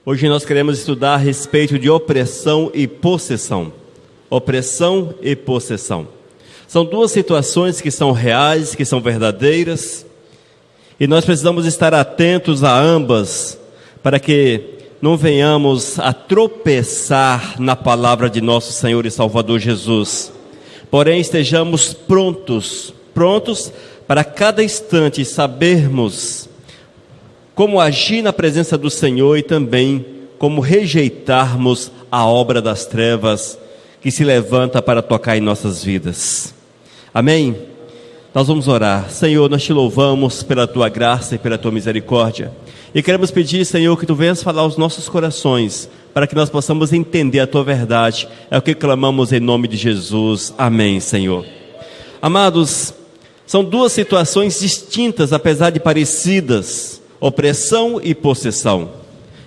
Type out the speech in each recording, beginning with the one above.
Hoje nós queremos estudar a respeito de opressão e possessão. Opressão e possessão. São duas situações que são reais, que são verdadeiras, e nós precisamos estar atentos a ambas, para que não venhamos a tropeçar na palavra de nosso Senhor e Salvador Jesus. Porém, estejamos prontos para cada instante sabermos como agir na presença do Senhor e também como rejeitarmos a obra das trevas que se levanta para tocar em nossas vidas. Amém? Nós vamos orar. Senhor, nós te louvamos pela tua graça e pela tua misericórdia. E queremos pedir, Senhor, que tu venhas falar aos nossos corações, para que nós possamos entender a tua verdade. É o que clamamos em nome de Jesus. Amém, Senhor. Amados, são duas situações distintas, apesar de parecidas: opressão e possessão.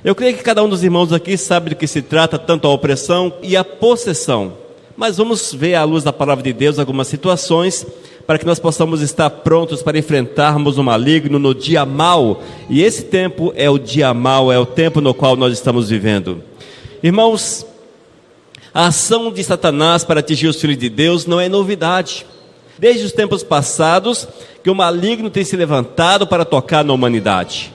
Eu creio que cada um dos irmãos aqui sabe do que se trata, tanto a opressão e a possessão. Mas vamos ver à luz da palavra de Deus algumas situações, para que nós possamos estar prontos para enfrentarmos o maligno no dia mau. E esse tempo é o dia mau, é o tempo no qual nós estamos vivendo. Irmãos, a ação de Satanás para atingir os filhos de Deus não é novidade. Desde os tempos passados, que o maligno tem se levantado para tocar na humanidade.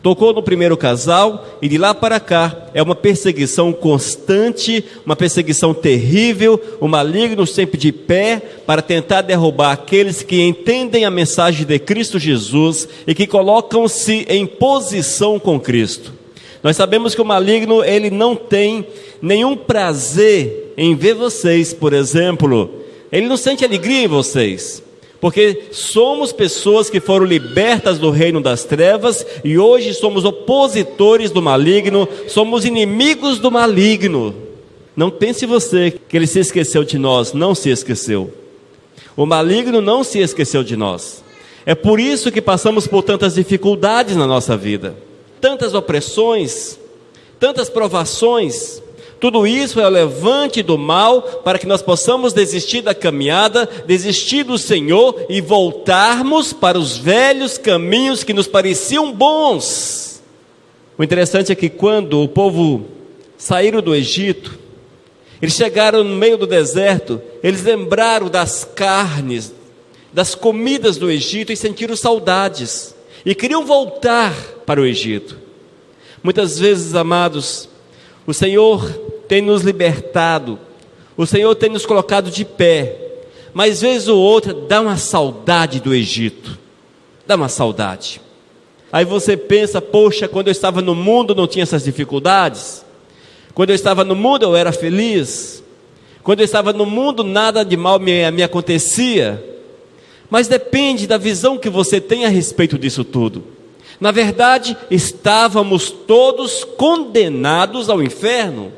Tocou no primeiro casal e de lá para cá é uma perseguição constante, uma perseguição terrível. O maligno sempre de pé para tentar derrubar aqueles que entendem a mensagem de Cristo Jesus e que colocam-se em posição com Cristo. Nós sabemos que o maligno, ele não tem nenhum prazer em ver vocês, por exemplo. Ele não sente alegria em vocês, porque somos pessoas que foram libertas do reino das trevas e hoje somos opositores do maligno, somos inimigos do maligno. Não pense você que ele se esqueceu de nós. Não se esqueceu. O maligno não se esqueceu de nós. É por isso que passamos por tantas dificuldades na nossa vida, tantas opressões, tantas provações. Tudo isso é o levante do mal para que nós possamos desistir da caminhada, desistir do Senhor e voltarmos para os velhos caminhos que nos pareciam bons. O interessante é que quando o povo saíram do Egito, eles chegaram no meio do deserto, eles lembraram das carnes, das comidas do Egito e sentiram saudades e queriam voltar para o Egito. Muitas vezes, amados, o Senhor tem nos libertado, o Senhor tem nos colocado de pé, mas vez ou outra dá uma saudade do Egito, dá uma saudade. Aí você pensa, poxa, quando eu estava no mundo não tinha essas dificuldades, quando eu estava no mundo eu era feliz, quando eu estava no mundo nada de mal me acontecia. Mas depende da visão que você tem a respeito disso tudo. Na verdade, estávamos todos condenados ao inferno.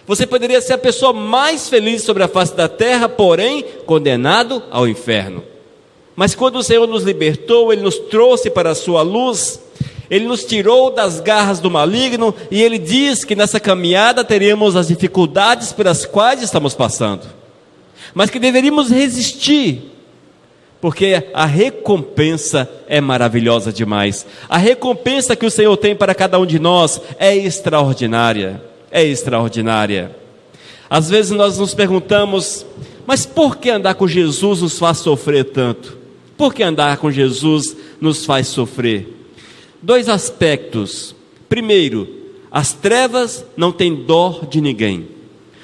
Você poderia ser a pessoa mais feliz sobre a face da terra, porém, condenado ao inferno. Mas quando o Senhor nos libertou, Ele nos trouxe para a sua luz, Ele nos tirou das garras do maligno, e Ele diz que nessa caminhada teríamos as dificuldades pelas quais estamos passando, mas que deveríamos resistir, porque a recompensa é maravilhosa demais. A recompensa que o Senhor tem para cada um de nós é extraordinária. É extraordinária. Às vezes nós nos perguntamos, mas por que andar com Jesus nos faz sofrer tanto? Por que andar com Jesus nos faz sofrer? Dois aspectos. Primeiro, as trevas não têm dó de ninguém.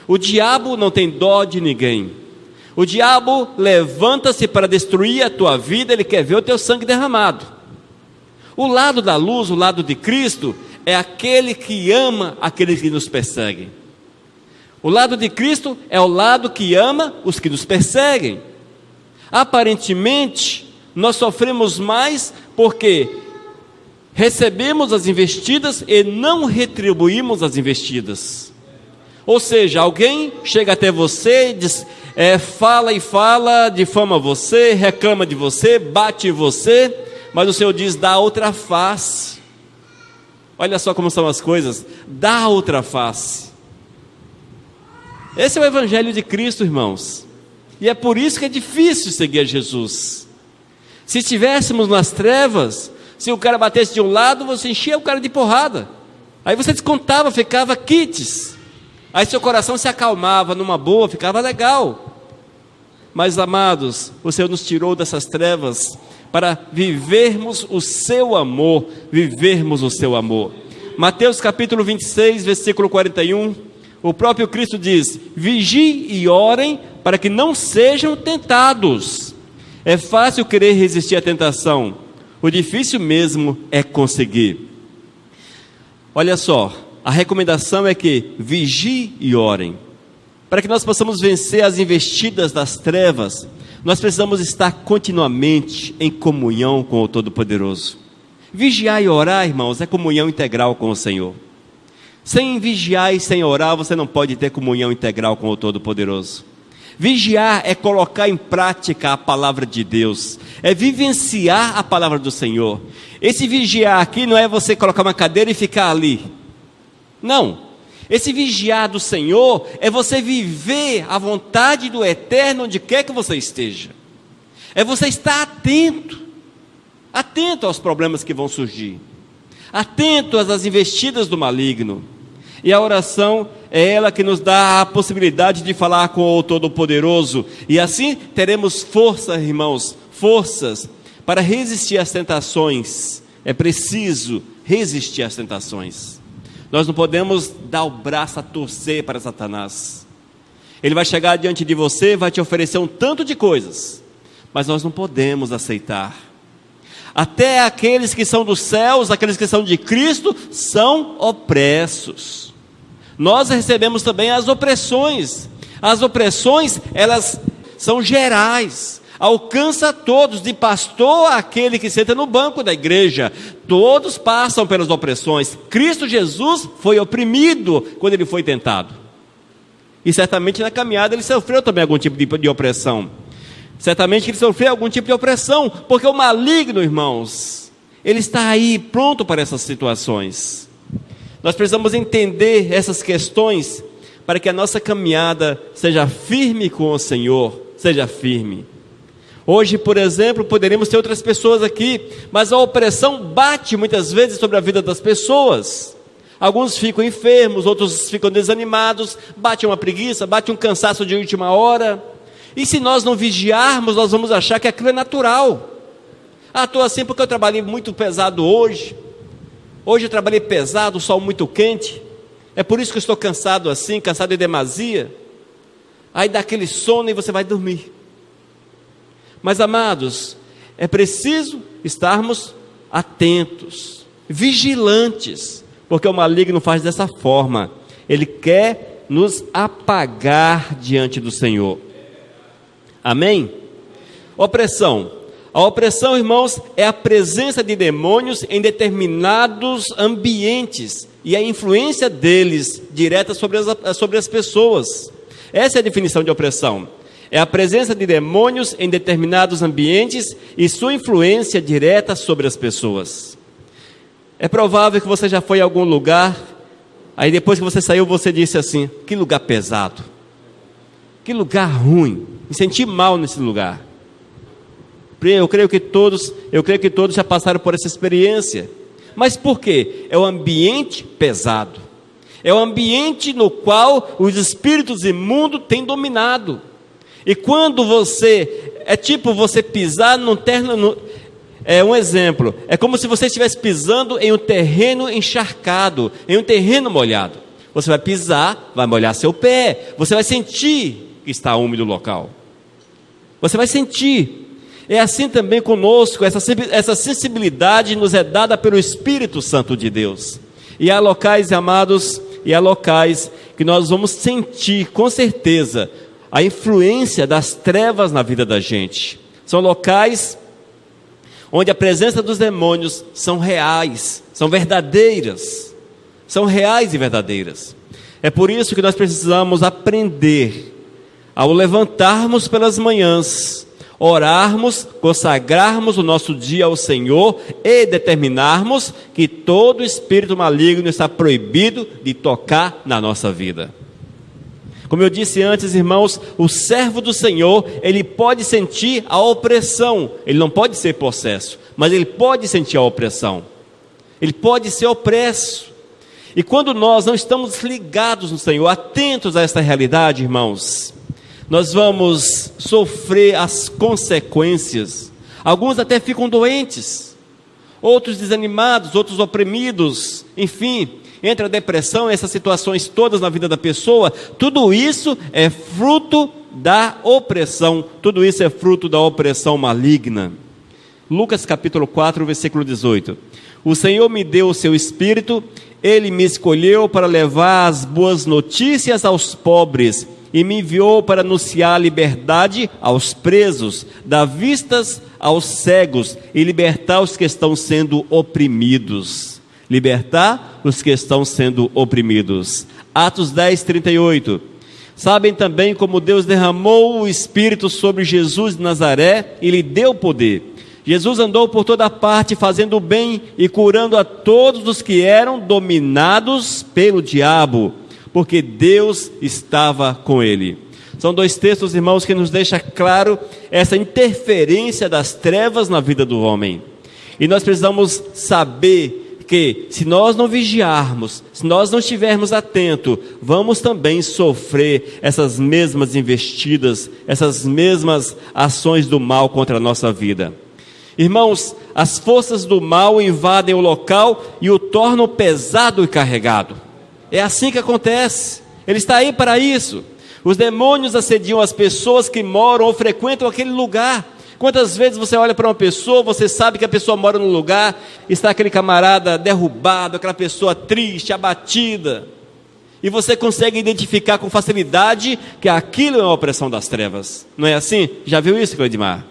O diabo não tem dó de ninguém. O diabo levanta-se para destruir a tua vida, ele quer ver o teu sangue derramado. O lado da luz, o lado de Cristo, é aquele que ama aqueles que nos perseguem. O lado de Cristo é o lado que ama os que nos perseguem. Aparentemente, nós sofremos mais porque recebemos as investidas e não retribuímos as investidas. Ou seja, alguém chega até você e diz, fala e fala, difama você, reclama de você, bate em você, mas o Senhor diz, dá outra face. Olha só como são as coisas, dá outra face. Esse é o Evangelho de Cristo, irmãos, e é por isso que é difícil seguir a Jesus. Se estivéssemos nas trevas, se o cara batesse de um lado, você enchia o cara de porrada. Aí você descontava, ficava quites. Aí seu coração se acalmava numa boa, ficava legal. Mas, amados, o Senhor nos tirou dessas trevas para vivermos o seu amor, vivermos o seu amor. Mateus capítulo 26, versículo 41, o próprio Cristo diz: vigiem e orem para que não sejam tentados. É fácil querer resistir à tentação, o difícil mesmo é conseguir. Olha só, a recomendação é que vigiem e orem. Para que nós possamos vencer as investidas das trevas, nós precisamos estar continuamente em comunhão com o Todo-Poderoso. Vigiar e orar, irmãos, é comunhão integral com o Senhor. Sem vigiar e sem orar, você não pode ter comunhão integral com o Todo-Poderoso. Vigiar é colocar em prática a palavra de Deus, é vivenciar a palavra do Senhor. Esse vigiar aqui não é você colocar uma cadeira e ficar ali. Não. Esse vigiar do Senhor é você viver a vontade do Eterno onde quer que você esteja. É você estar atento aos problemas que vão surgir, atento às investidas do maligno. E a oração é ela que nos dá a possibilidade de falar com o Todo-Poderoso, e assim teremos força, irmãos, forças para resistir às tentações. É preciso resistir às tentações. Nós não podemos dar o braço a torcer para Satanás. Ele vai chegar diante de você, vai te oferecer um tanto de coisas, mas nós não podemos aceitar. Até aqueles que são dos céus, aqueles que são de Cristo, são opressos. Nós recebemos também as opressões. As opressões, elas são gerais, alcança todos, de pastor àquele que senta no banco da igreja. Todos passam pelas opressões. Cristo Jesus foi oprimido quando ele foi tentado. E certamente na caminhada ele sofreu também algum tipo de opressão. Certamente ele sofreu algum tipo de opressão, porque o maligno, irmãos, ele está aí pronto para essas situações. Nós precisamos entender essas questões para que a nossa caminhada seja firme com o Senhor, seja firme. Hoje, por exemplo, poderíamos ter outras pessoas aqui, mas a opressão bate muitas vezes sobre a vida das pessoas. Alguns ficam enfermos, outros ficam desanimados, bate uma preguiça, bate um cansaço de última hora. E se nós não vigiarmos, nós vamos achar que aquilo é natural. Estou assim porque eu trabalhei muito pesado hoje. Hoje eu trabalhei pesado, o sol muito quente. É por isso que eu estou cansado assim, cansado em demasia. Aí dá aquele sono e você vai dormir. Mas, amados, é preciso estarmos atentos, vigilantes, porque o maligno faz dessa forma. Ele quer nos apagar diante do Senhor. Amém? Opressão. A opressão, irmãos, é a presença de demônios em determinados ambientes e a influência deles direta sobre as pessoas. Essa é a definição de opressão. É a presença de demônios em determinados ambientes e sua influência direta sobre as pessoas. É provável que você já foi a algum lugar, aí depois que você saiu, você disse assim: que lugar pesado, que lugar ruim, me senti mal nesse lugar. Eu creio que todos já passaram por essa experiência. Mas por quê? É o ambiente pesado, é o ambiente no qual os espíritos imundos têm dominado. E quando você, é tipo você pisar num terreno, é um exemplo, é como se você estivesse pisando em um terreno encharcado, em um terreno molhado. Você vai pisar, vai molhar seu pé, você vai sentir que está úmido o local. Você vai sentir. É assim também conosco, essa sensibilidade nos é dada pelo Espírito Santo de Deus. E há locais, amados, e há locais que nós vamos sentir, com certeza, a influência das trevas na vida da gente. São locais onde a presença dos demônios são reais, são verdadeiras, são reais e verdadeiras. É por isso que nós precisamos aprender, ao levantarmos pelas manhãs, orarmos, consagrarmos o nosso dia ao Senhor e determinarmos que todo espírito maligno está proibido de tocar na nossa vida. Como eu disse antes, irmãos, o servo do Senhor, ele pode sentir a opressão, ele não pode ser possesso, mas ele pode sentir a opressão, ele pode ser opresso. E quando nós não estamos ligados no Senhor, atentos a esta realidade, irmãos, nós vamos sofrer as consequências. Alguns até ficam doentes, outros desanimados, outros oprimidos, enfim, entre a depressão, essas situações todas na vida da pessoa. Tudo isso é fruto da opressão, tudo isso é fruto da opressão maligna. Lucas capítulo 4, versículo 18. O Senhor me deu o seu Espírito, Ele me escolheu para levar as boas notícias aos pobres, e me enviou para anunciar a liberdade aos presos, dar vistas aos cegos, e libertar os que estão sendo oprimidos. Libertar os que estão sendo oprimidos. Atos 10, 38. Sabem também como Deus derramou o Espírito sobre Jesus de Nazaré e lhe deu poder. Jesus andou por toda parte fazendo o bem e curando a todos os que eram dominados pelo diabo, porque Deus estava com ele. São dois textos, irmãos, que nos deixam claro essa interferência das trevas na vida do homem. E nós precisamos saber que, se nós não vigiarmos, se nós não estivermos atentos, vamos também sofrer essas mesmas investidas, essas mesmas ações do mal contra a nossa vida. Irmãos, as forças do mal invadem o local e o tornam pesado e carregado. É assim que acontece. Ele está aí para isso. Os demônios assediam as pessoas que moram ou frequentam aquele lugar. Quantas vezes você olha para uma pessoa, você sabe que a pessoa mora num lugar, está aquele camarada derrubado, aquela pessoa triste, abatida, e você consegue identificar com facilidade que aquilo é uma opressão das trevas. Não é assim? Já viu isso, Cleidmar?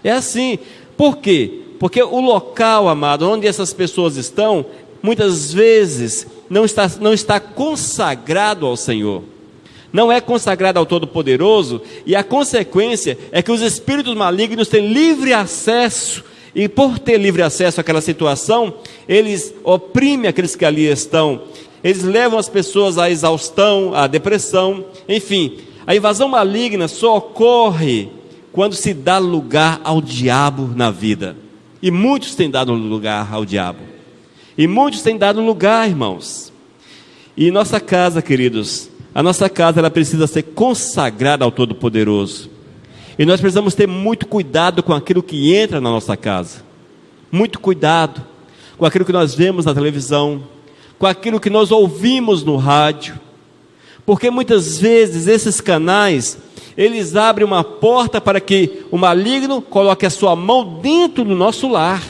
É assim. Por quê? Porque o local, amado, onde essas pessoas estão, muitas vezes não está consagrado ao Senhor. Não é consagrado ao Todo-Poderoso, e a consequência é que os espíritos malignos têm livre acesso, e por ter livre acesso àquela situação, eles oprimem aqueles que ali estão, eles levam as pessoas à exaustão, à depressão, enfim. A invasão maligna só ocorre quando se dá lugar ao diabo na vida, e muitos têm dado lugar ao diabo, e muitos têm dado lugar, irmãos. E nossa casa, queridos, a nossa casa, ela precisa ser consagrada ao Todo-Poderoso, e nós precisamos ter muito cuidado com aquilo que entra na nossa casa, muito cuidado com aquilo que nós vemos na televisão, com aquilo que nós ouvimos no rádio, porque muitas vezes esses canais, eles abrem uma porta para que o maligno coloque a sua mão dentro do nosso lar,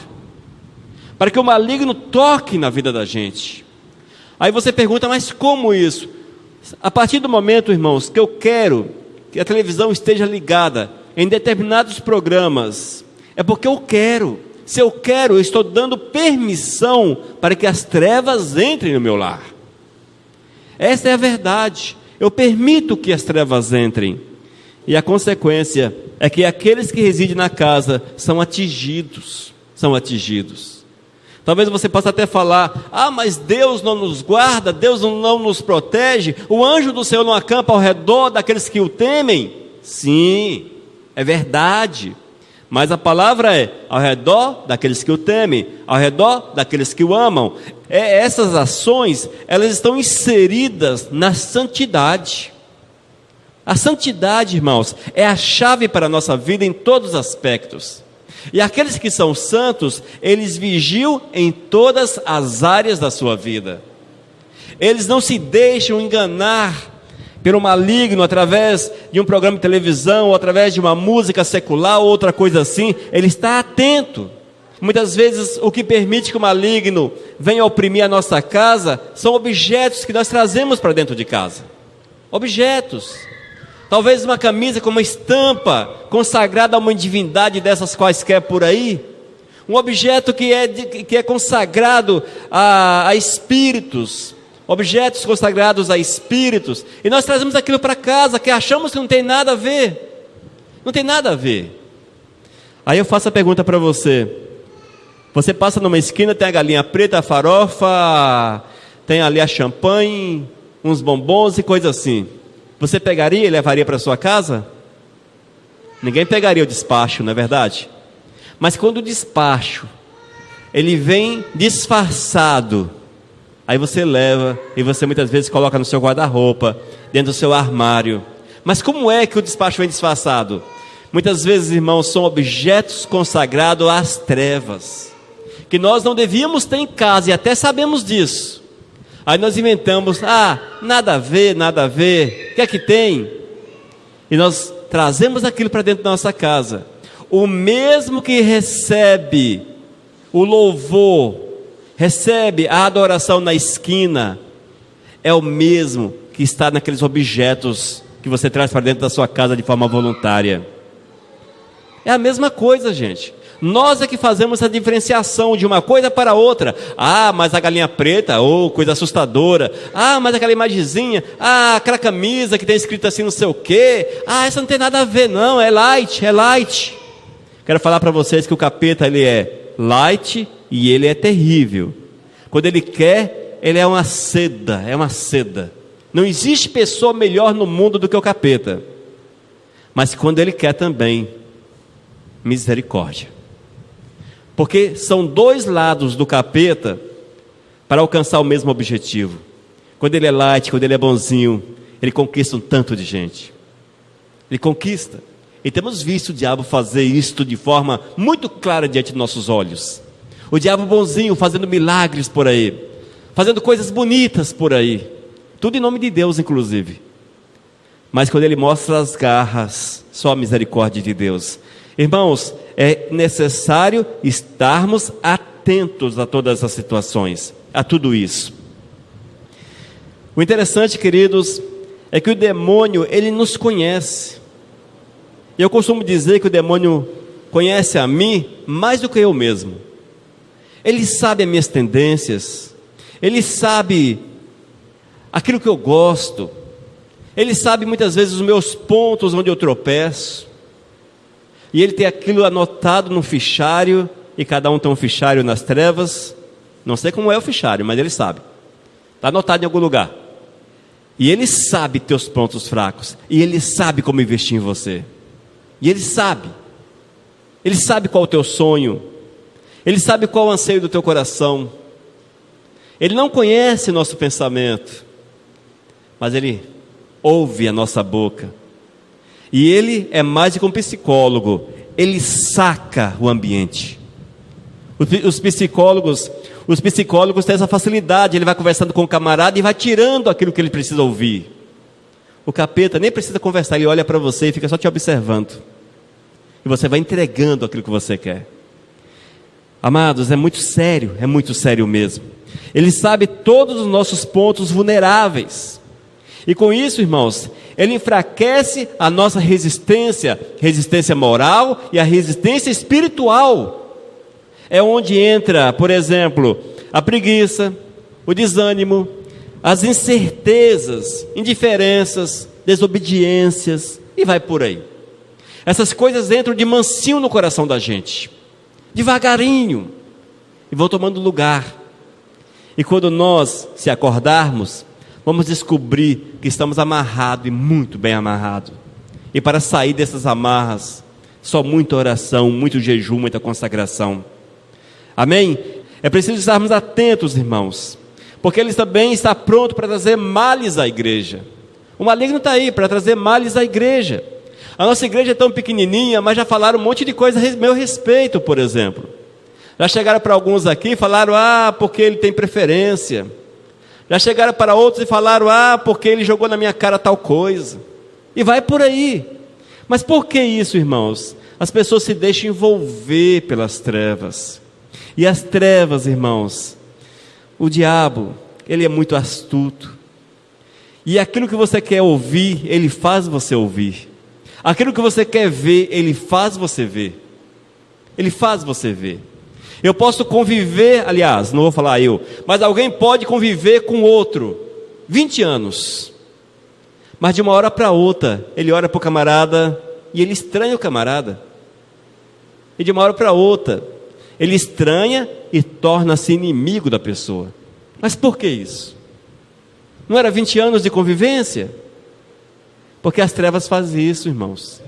para que o maligno toque na vida da gente. Aí você pergunta, mas como isso? A partir do momento, irmãos, que eu quero que a televisão esteja ligada em determinados programas, é porque eu quero. Se eu quero, eu estou dando permissão para que as trevas entrem no meu lar. Essa é a verdade. Eu permito que as trevas entrem. E a consequência é que aqueles que residem na casa são atingidos. Talvez você possa até falar, mas Deus não nos guarda, Deus não nos protege, o anjo do Senhor não acampa ao redor daqueles que o temem. Sim, é verdade, mas a palavra é, ao redor daqueles que o temem, ao redor daqueles que o amam. Essas ações, elas estão inseridas na santidade. A santidade, irmãos, é a chave para a nossa vida em todos os aspectos. E aqueles que são santos, eles vigiam em todas as áreas da sua vida. Eles não se deixam enganar pelo maligno através de um programa de televisão, ou através de uma música secular, ou outra coisa assim. Ele está atento. Muitas vezes o que permite que o maligno venha oprimir a nossa casa são objetos que nós trazemos para dentro de casa. Objetos. Talvez uma camisa com uma estampa consagrada a uma divindade dessas quaisquer por aí. Um objeto que é consagrado a espíritos. Objetos consagrados a espíritos. E nós trazemos aquilo para casa, que achamos que não tem nada a ver. Não tem nada a ver. Aí eu faço a pergunta para você. Você passa numa esquina, tem a galinha preta, a farofa, tem ali a champanhe, uns bombons e coisa assim. Você pegaria e levaria para sua casa? Ninguém pegaria o despacho, não é verdade? Mas quando o despacho, ele vem disfarçado, Aí você leva e você muitas vezes coloca no seu guarda-roupa, dentro do seu armário. Mas como é que o despacho vem disfarçado? Muitas vezes, irmãos, são objetos consagrados às trevas, que nós não devíamos ter em casa, e até sabemos disso. Aí nós inventamos, nada a ver, o que é que tem? E nós trazemos aquilo para dentro da nossa casa. O mesmo que recebe o louvor, recebe a adoração na esquina, é o mesmo que está naqueles objetos que você traz para dentro da sua casa de forma voluntária. É a mesma coisa, gente. Nós é que fazemos essa diferenciação de uma coisa para outra. Mas a galinha preta, coisa assustadora. Mas aquela imagenzinha, aquela camisa que tem escrito assim não sei o quê. Essa não tem nada a ver não, é light. Quero falar para vocês que o capeta, ele é light e ele é terrível. Quando ele quer, ele é uma seda. Não existe pessoa melhor no mundo do que o capeta. Mas quando ele quer também, misericórdia. Porque são dois lados do capeta para alcançar o mesmo objetivo. Quando ele é light, quando ele é bonzinho, ele conquista um tanto de gente. Ele conquista. E temos visto o diabo fazer isto de forma muito clara diante de nossos olhos. O diabo bonzinho fazendo milagres por aí, fazendo coisas bonitas por aí, tudo em nome de Deus inclusive. Mas quando ele mostra as garras, só a misericórdia de Deus. Irmãos, é necessário estarmos atentos a todas as situações, a tudo isso. O interessante, queridos, é que o demônio, ele nos conhece. Eu costumo dizer que o demônio conhece a mim mais do que eu mesmo. Ele sabe as minhas tendências, ele sabe aquilo que eu gosto, ele sabe muitas vezes os meus pontos onde eu tropeço. E ele tem aquilo anotado no fichário, e cada um tem um fichário nas trevas. Não sei como é o fichário, mas ele sabe. Está anotado em algum lugar. E ele sabe teus pontos fracos, e ele sabe como investir em você. E ele sabe qual é o teu sonho, ele sabe qual é o anseio do teu coração. Ele não conhece nosso pensamento, mas ele ouve a nossa boca. E ele é mais do que um psicólogo, ele saca o ambiente. Os psicólogos têm essa facilidade, ele vai conversando com o camarada e vai tirando aquilo que ele precisa ouvir. O capeta nem precisa conversar, ele olha para você e fica só te observando. E você vai entregando aquilo que você quer. Amados, é muito sério mesmo. Ele sabe todos os nossos pontos vulneráveis. E com isso, irmãos, ele enfraquece a nossa resistência moral e a resistência espiritual. É onde entra, por exemplo, a preguiça, o desânimo, as incertezas, indiferenças, desobediências, e vai por aí. Essas coisas entram de mansinho no coração da gente, devagarinho, e vão tomando lugar. E quando nós se acordarmos, vamos descobrir que estamos amarrados e muito bem amarrados. E para sair dessas amarras, só muita oração, muito jejum, muita consagração. Amém? É preciso estarmos atentos, irmãos, porque ele também está pronto para trazer males à igreja. O maligno está aí para trazer males à igreja. A nossa igreja é tão pequenininha, mas já falaram um monte de coisa a meu respeito, por exemplo. Já chegaram para alguns aqui e falaram, porque ele tem preferência. Já chegaram para outros e falaram, porque ele jogou na minha cara tal coisa. E vai por aí. Mas por que isso, irmãos? As pessoas se deixam envolver pelas trevas. E as trevas, irmãos, o diabo, ele é muito astuto. E aquilo que você quer ouvir, ele faz você ouvir. Aquilo que você quer ver, ele faz você ver. Ele faz você ver. Eu posso conviver, aliás, não vou falar eu, mas alguém pode conviver com outro 20 anos. Mas de uma hora para outra, ele olha para o camarada e ele estranha o camarada. E de uma hora para outra, ele estranha e torna-se inimigo da pessoa. Mas por que isso? Não era 20 anos de convivência? Porque as trevas fazem isso, irmãos.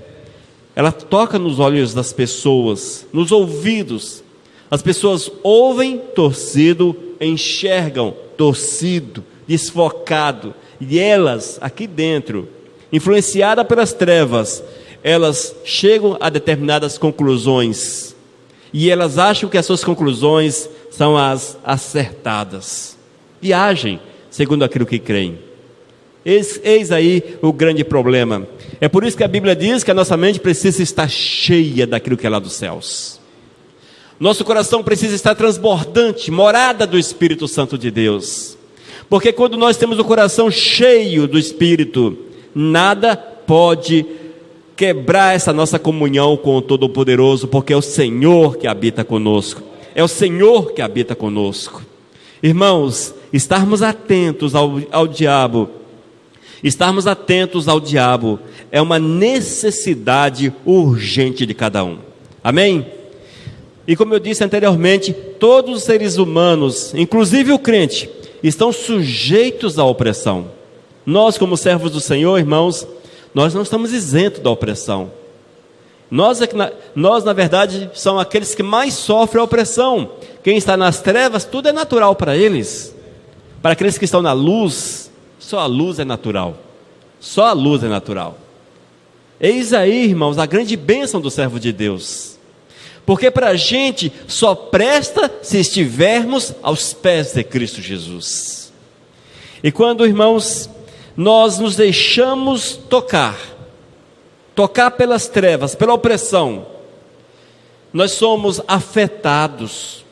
Ela toca nos olhos das pessoas, nos ouvidos. As pessoas ouvem torcido, enxergam torcido, desfocado. E elas, aqui dentro, influenciadas pelas trevas, elas chegam a determinadas conclusões. E elas acham que as suas conclusões são as acertadas. E agem segundo aquilo que creem. Eis aí o grande problema. É por isso que a Bíblia diz que a nossa mente precisa estar cheia daquilo que é lá dos céus. Nosso coração precisa estar transbordante, morada do Espírito Santo de Deus. Porque quando nós temos o coração cheio do Espírito, nada pode quebrar essa nossa comunhão com o Todo-Poderoso, porque é o Senhor que habita conosco. É o Senhor que habita conosco. Irmãos, estarmos atentos ao diabo, é uma necessidade urgente de cada um. Amém? E como eu disse anteriormente, todos os seres humanos, inclusive o crente, estão sujeitos à opressão. Nós, como servos do Senhor, irmãos, nós não estamos isentos da opressão. Nós, na verdade, somos aqueles que mais sofrem a opressão. Quem está nas trevas, tudo é natural para eles. Para aqueles que estão na luz, só a luz é natural. Só a luz é natural. Eis aí, irmãos, a grande bênção do servo de Deus. Porque para a gente só presta se estivermos aos pés de Cristo Jesus. E quando, irmãos, nós nos deixamos tocar pelas trevas, pela opressão, nós somos afetados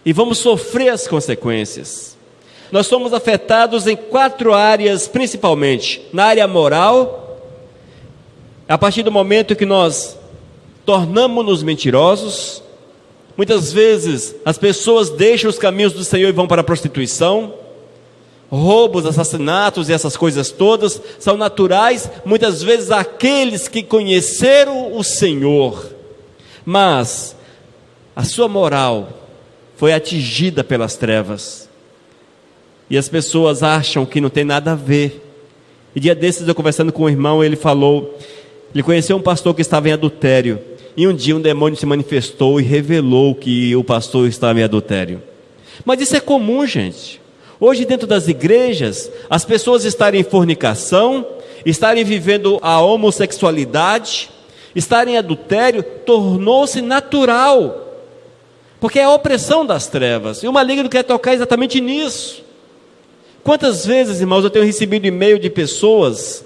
e vamos sofrer as consequências. Nós somos afetados em 4 áreas principalmente. Na área moral, a partir do momento que nós tornamos-nos mentirosos, muitas vezes as pessoas deixam os caminhos do Senhor e vão para a prostituição. Roubos, assassinatos e essas coisas todas são naturais, muitas vezes àqueles que conheceram o Senhor, mas a sua moral foi atingida pelas trevas, e as pessoas acham que não tem nada a ver. E dia desses eu conversando com um irmão, ele conheceu um pastor que estava em adultério, e um dia um demônio se manifestou e revelou que o pastor estava em adultério. Mas isso é comum, gente. Hoje dentro das igrejas, as pessoas estarem em fornicação, estarem vivendo a homossexualidade, estarem em adultério, tornou-se natural, porque é a opressão das trevas, e o maligno quer tocar exatamente nisso. Quantas vezes, irmãos, eu tenho recebido e-mail de pessoas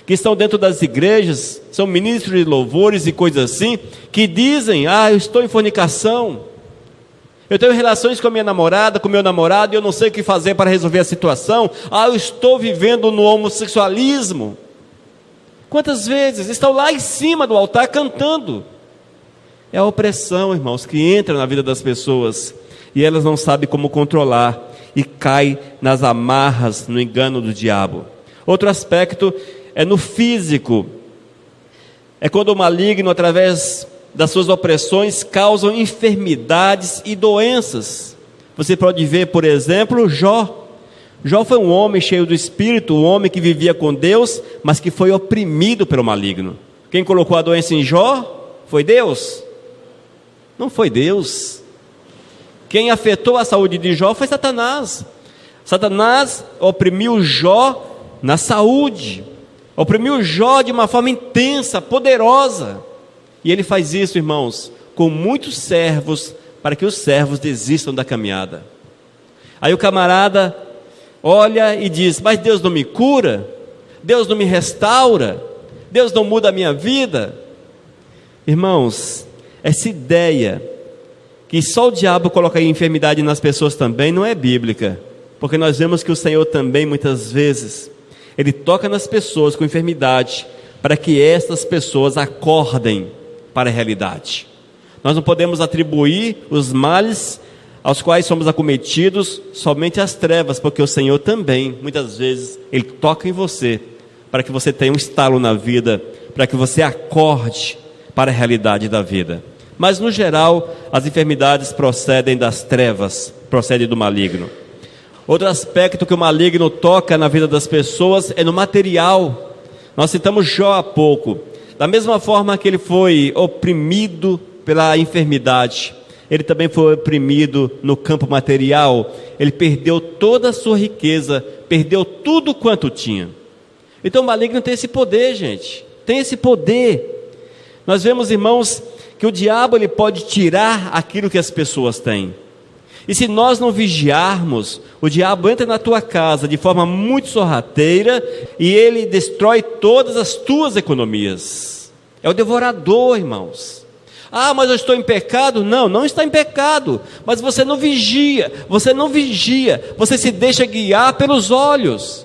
que estão dentro das igrejas, são ministros de louvores e coisas assim, que dizem: eu estou em fornicação, eu tenho relações com a minha namorada, com o meu namorado, e eu não sei o que fazer para resolver a situação. Eu estou vivendo no homossexualismo. Quantas vezes estão lá em cima do altar cantando? É a opressão, irmãos, que entra na vida das pessoas, e elas não sabem como controlar, e caem nas amarras, no engano do diabo. Outro aspecto é no físico. É quando o maligno, através das suas opressões, causam enfermidades e doenças. Você pode ver, por exemplo, Jó. Jó foi um homem cheio do Espírito, um homem que vivia com Deus, mas que foi oprimido pelo maligno. Quem colocou a doença em Jó foi Deus? Não foi Deus. Quem afetou a saúde de Jó foi Satanás. Satanás oprimiu Jó na saúde, oprimiu Jó de uma forma intensa, poderosa. E ele faz isso, irmãos, com muitos servos, para que os servos desistam da caminhada. Aí o camarada olha e diz: mas Deus não me cura? Deus não me restaura? Deus não muda a minha vida? Irmãos, essa ideia que só o diabo coloca aí enfermidade nas pessoas também não é bíblica, porque nós vemos que o Senhor também, muitas vezes, Ele toca nas pessoas com enfermidade, para que estas pessoas acordem para a realidade. Nós não podemos atribuir os males aos quais somos acometidos somente às trevas, porque o Senhor também, muitas vezes, Ele toca em você, para que você tenha um estalo na vida, para que você acorde para a realidade da vida. Mas no geral, as enfermidades procedem das trevas, procedem do maligno. Outro aspecto que o maligno toca na vida das pessoas é no material. Nós citamos Jó há pouco. Da mesma forma que ele foi oprimido pela enfermidade, ele também foi oprimido no campo material, ele perdeu toda a sua riqueza, perdeu tudo quanto tinha. Então o maligno tem esse poder, gente, tem esse poder. Nós vemos, irmãos, que o diabo ele pode tirar aquilo que as pessoas têm. E se nós não vigiarmos, o diabo entra na tua casa de forma muito sorrateira e ele destrói todas as tuas economias. É o devorador, irmãos. Ah, mas eu estou em pecado? Não, não está em pecado, mas você não vigia, você se deixa guiar pelos olhos.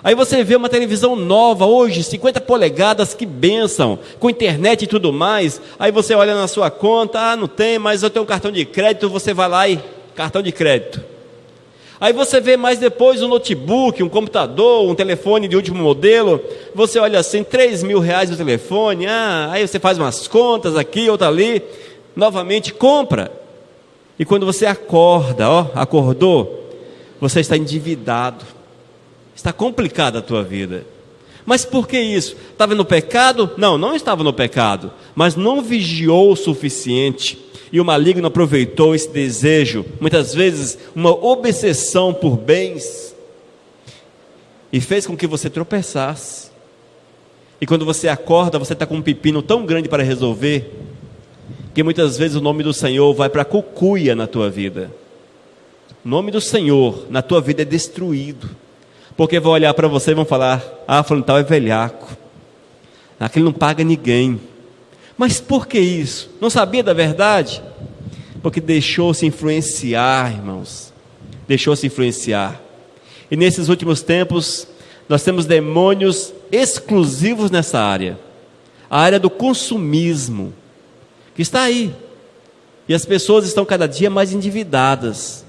Aí você vê uma televisão nova hoje, 50 polegadas, que bênção, com internet e tudo mais. Aí você olha na sua conta, não tem, mas eu tenho um cartão de crédito, você vai lá e cartão de crédito. Aí você vê mais depois um notebook, um computador, um telefone de último modelo, você olha assim, R$3.000 no telefone, aí você faz umas contas aqui, outra ali, novamente compra. E quando você acorda, acordou, você está endividado, está complicada a tua vida. Mas por que isso? Estava no pecado? Não, não estava no pecado, mas não vigiou o suficiente. E o maligno aproveitou esse desejo, muitas vezes uma obsessão por bens, e fez com que você tropeçasse. E quando você acorda, você está com um pepino tão grande para resolver, que muitas vezes o nome do Senhor vai para a cucuia na tua vida. O nome do Senhor na tua vida é destruído, porque vão olhar para você e vão falar: fulano tal é velhaco, aquele não paga ninguém. Mas por que isso? Não sabia da verdade? Porque deixou-se influenciar, irmãos. Deixou-se influenciar. E nesses últimos tempos, nós temos demônios exclusivos nessa área. A área do consumismo, que está aí. E as pessoas estão cada dia mais endividadas,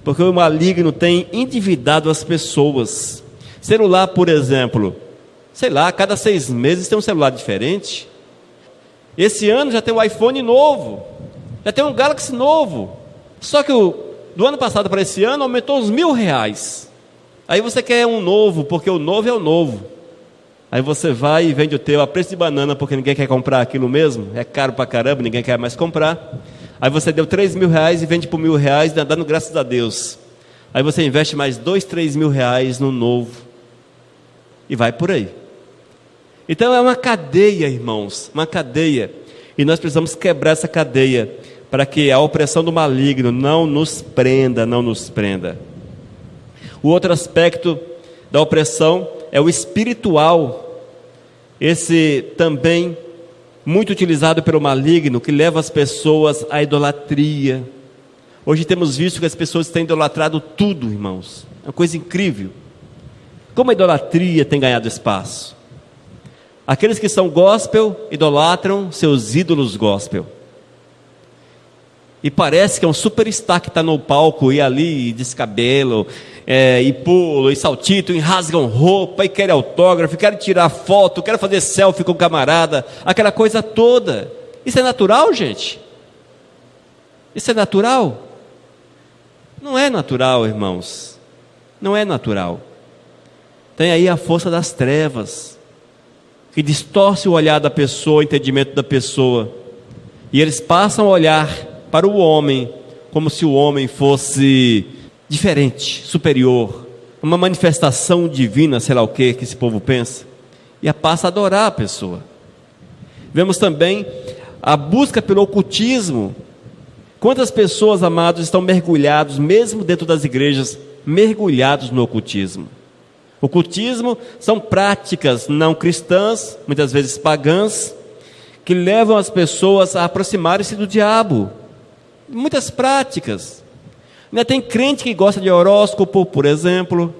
porque o maligno tem endividado as pessoas. Celular, por exemplo, a cada 6 meses tem um celular diferente. Esse ano já tem um iPhone novo, já tem um Galaxy novo. Só que do ano passado para esse ano aumentou uns R$1.000. Aí você quer um novo, porque o novo é o novo. Aí você vai e vende o teu a preço de banana, porque ninguém quer comprar aquilo mesmo. É caro pra caramba, ninguém quer mais comprar. Aí você deu R$3.000 e vende por R$1.000, dando graças a Deus. Aí você investe mais R$2.000, R$3.000 no novo. E vai por aí. Então é uma cadeia, irmãos, uma cadeia, e nós precisamos quebrar essa cadeia, para que a opressão do maligno não nos prenda, O outro aspecto da opressão é o espiritual, esse também muito utilizado pelo maligno, que leva as pessoas à idolatria. Hoje temos visto que as pessoas têm idolatrado tudo, irmãos, é uma coisa incrível, como a idolatria tem ganhado espaço. Aqueles que são gospel idolatram seus ídolos gospel. E parece que é um superstar que está no palco e ali descabelo, e pulo, e saltito, e rasgam roupa, e querem autógrafo, querem tirar foto, querem fazer selfie com o camarada, aquela coisa toda. Isso é natural, gente? Isso é natural? Não é natural, irmãos. Não é natural. Tem aí a força das trevas, que distorce o olhar da pessoa, o entendimento da pessoa, e eles passam a olhar para o homem como se o homem fosse diferente, superior, uma manifestação divina, sei lá o que esse povo pensa, e passa a adorar a pessoa. Vemos também a busca pelo ocultismo. Quantas pessoas, amados, estão mergulhados, mesmo dentro das igrejas, mergulhados no ocultismo? Ocultismo são práticas não cristãs, muitas vezes pagãs, que levam as pessoas a aproximarem-se do diabo. Muitas práticas. Tem crente que gosta de horóscopo, por exemplo.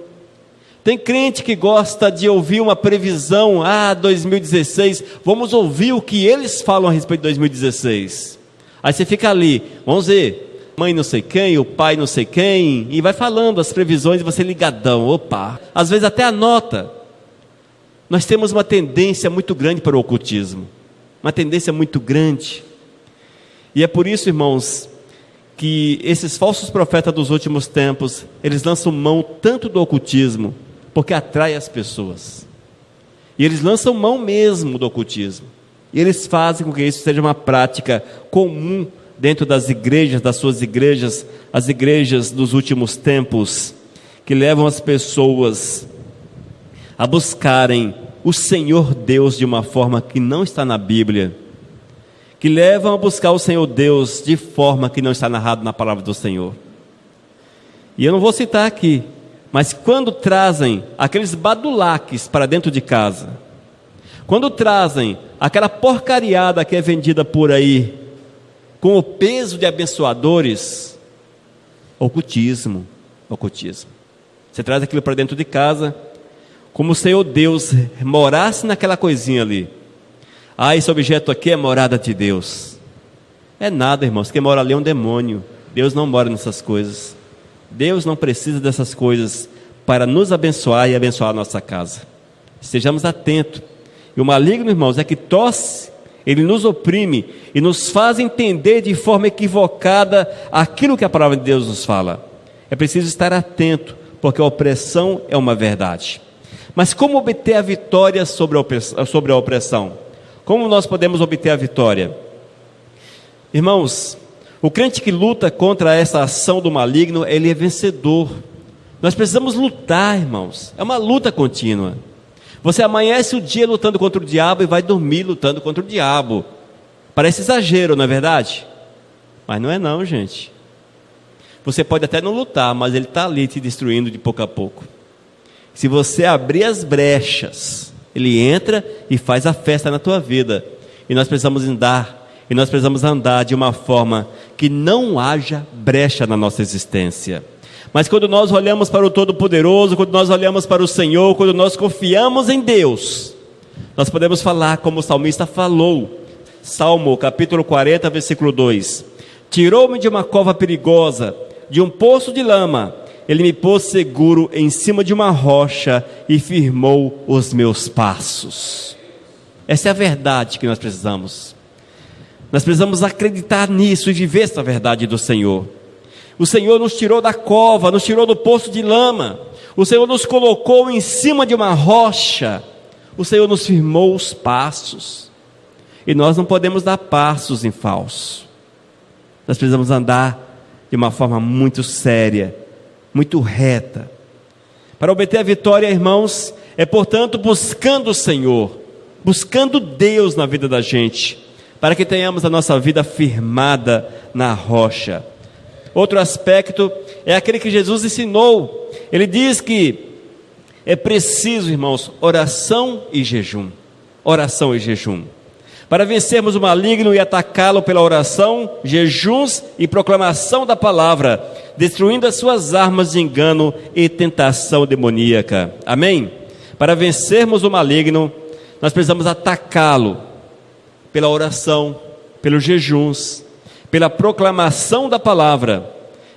Tem crente que gosta de ouvir uma previsão, 2016, vamos ouvir o que eles falam a respeito de 2016. Aí você fica ali, vamos ver, mãe não sei quem, o pai não sei quem, e vai falando as previsões e você ligadão, opa, às vezes até anota. Nós temos uma tendência muito grande para o ocultismo, uma tendência muito grande, e é por isso, irmãos, que esses falsos profetas dos últimos tempos, eles lançam mão tanto do ocultismo, porque atrai as pessoas, e eles lançam mão mesmo do ocultismo, e eles fazem com que isso seja uma prática comum dentro das suas igrejas, as igrejas dos últimos tempos, que levam as pessoas a buscarem o Senhor Deus de uma forma que não está na Bíblia, que levam a buscar o Senhor Deus de forma que não está narrado na palavra do Senhor. E eu não vou citar aqui, mas quando trazem aqueles badulaques para dentro de casa, quando trazem aquela porcariada que é vendida por aí, com o peso de abençoadores, ocultismo. Você traz aquilo para dentro de casa, como o Senhor Deus morasse naquela coisinha ali. Esse objeto aqui é morada de Deus. É nada, irmãos, quem mora ali é um demônio. Deus não mora nessas coisas. Deus não precisa dessas coisas para nos abençoar e abençoar a nossa casa. Estejamos atentos. E o maligno, irmãos, é que torce, ele nos oprime e nos faz entender de forma equivocada aquilo que a palavra de Deus nos fala. É preciso estar atento, porque a opressão é uma verdade. Mas como obter a vitória sobre a opressão? Como nós podemos obter a vitória? Irmãos, o crente que luta contra essa ação do maligno, ele é vencedor. Nós precisamos lutar, irmãos. É uma luta contínua. Você amanhece o dia lutando contra o diabo e vai dormir lutando contra o diabo. Parece exagero, não é verdade? Mas não é não, gente. Você pode até não lutar, mas ele está ali te destruindo de pouco a pouco. Se você abrir as brechas, ele entra e faz a festa na tua vida. E nós precisamos andar de uma forma que não haja brecha na nossa existência. Mas quando nós olhamos para o Todo-Poderoso, quando nós olhamos para o Senhor, quando nós confiamos em Deus, nós podemos falar como o salmista falou. Salmo capítulo 40, versículo 2: tirou-me de uma cova perigosa, de um poço de lama. Ele me pôs seguro em cima de uma rocha e firmou os meus passos. Essa é a verdade que nós precisamos. Nós precisamos acreditar nisso e viver essa verdade do Senhor. O Senhor nos tirou da cova, nos tirou do poço de lama. O Senhor nos colocou em cima de uma rocha. O Senhor nos firmou os passos. E nós não podemos dar passos em falso. Nós precisamos andar de uma forma muito séria, muito reta. Para obter a vitória, irmãos, é portanto buscando o Senhor, buscando Deus na vida da gente, para que tenhamos a nossa vida firmada na rocha. Outro aspecto é aquele que Jesus ensinou. Ele diz que é preciso, irmãos, oração e jejum. Oração e jejum. Para vencermos o maligno e atacá-lo pela oração, jejuns e proclamação da palavra, destruindo as suas armas de engano e tentação demoníaca. Amém? Para vencermos o maligno, nós precisamos atacá-lo pela oração, pelos jejuns, pela proclamação da palavra,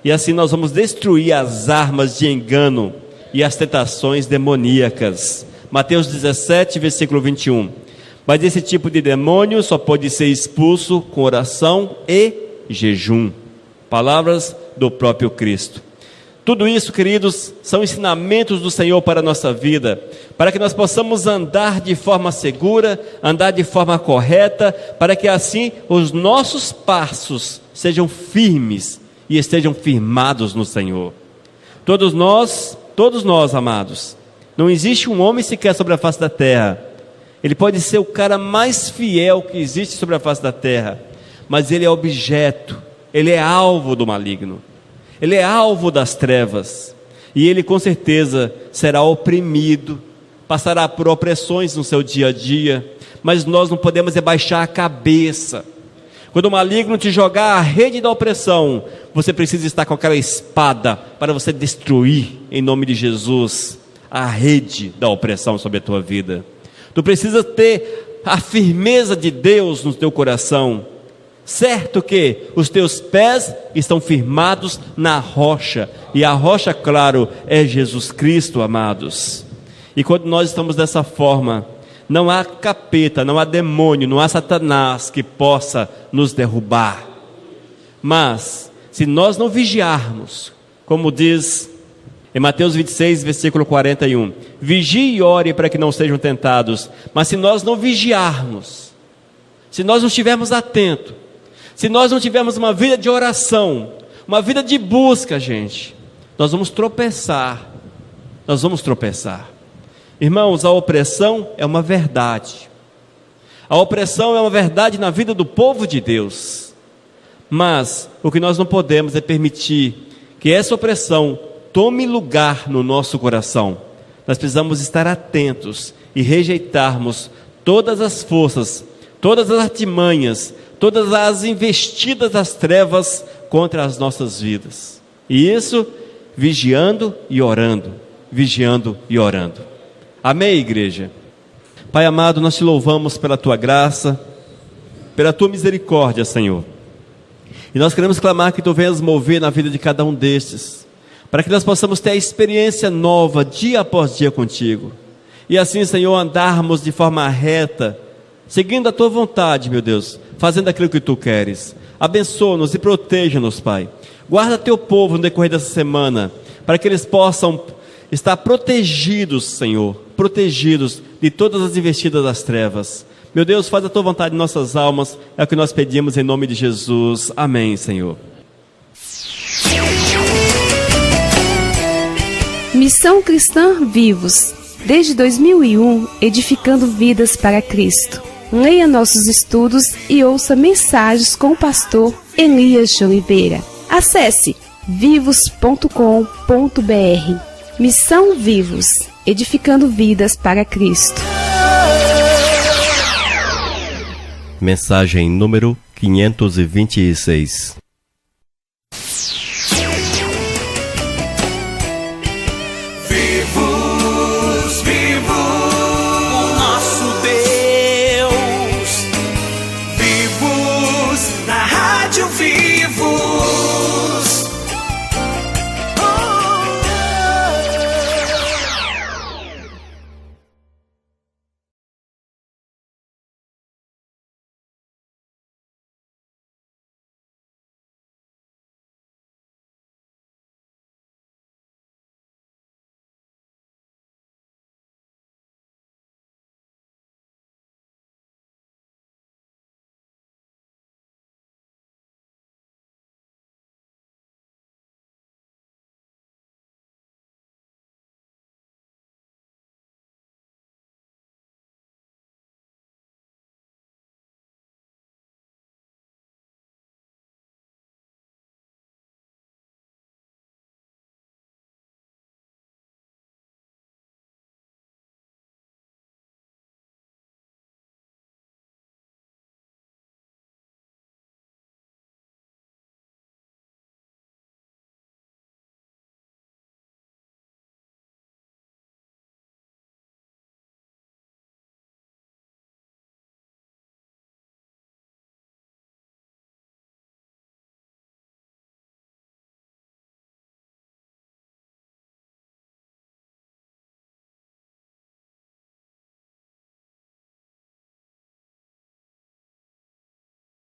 e assim nós vamos destruir as armas de engano e as tentações demoníacas. Mateus 17, versículo 21. Mas esse tipo de demônio só pode ser expulso com oração e jejum. Palavras do próprio Cristo. Tudo isso, queridos, são ensinamentos do Senhor para a nossa vida, para que nós possamos andar de forma segura, andar de forma correta, para que assim os nossos passos sejam firmes e estejam firmados no Senhor. Todos nós, amados, não existe um homem sequer sobre a face da terra. Ele pode ser o cara mais fiel que existe sobre a face da terra, mas ele é objeto, ele é alvo do maligno, ele é alvo das trevas, e ele com certeza será oprimido, passará por opressões no seu dia a dia, mas nós não podemos baixar a cabeça. Quando o maligno te jogar a rede da opressão, você precisa estar com aquela espada para você destruir, em nome de Jesus, a rede da opressão sobre a tua vida. Tu precisa ter a firmeza de Deus no teu coração, certo que os teus pés estão firmados na rocha, e a rocha, claro, é Jesus Cristo, amados. E quando nós estamos dessa forma, não há capeta, não há demônio, não há Satanás que possa nos derrubar. Mas, se nós não vigiarmos, como diz em Mateus 26, versículo 41, vigie e ore para que não sejam tentados. Mas se nós não vigiarmos, se nós não estivermos atentos, Se nós não tivermos uma vida de oração, uma vida de busca, gente, nós vamos tropeçar. Nós vamos tropeçar. Irmãos, a opressão é uma verdade. A opressão é uma verdade na vida do povo de Deus. Mas o que nós não podemos é permitir que essa opressão tome lugar no nosso coração. Nós precisamos estar atentos e rejeitarmos todas as forças, todas as artimanhas, todas as investidas das trevas contra as nossas vidas. E isso vigiando e orando, vigiando e orando. Amém, igreja? Pai amado, nós te louvamos pela tua graça, pela tua misericórdia, Senhor. E nós queremos clamar que tu venhas mover na vida de cada um destes, para que nós possamos ter a experiência nova, dia após dia contigo. E assim, Senhor, andarmos de forma reta, seguindo a tua vontade, meu Deus, fazendo aquilo que tu queres. Abençoa-nos e proteja-nos, Pai. Guarda teu povo no decorrer dessa semana, para que eles possam estar protegidos, Senhor, protegidos de todas as investidas das trevas. Meu Deus, faz a tua vontade em nossas almas, é o que nós pedimos em nome de Jesus. Amém, Senhor. Missão Cristã Vivos, desde 2001, edificando vidas para Cristo. Leia nossos estudos e ouça mensagens com o pastor Elias de Oliveira. Acesse vivos.com.br. Missão Vivos, edificando vidas para Cristo. Mensagem número 526.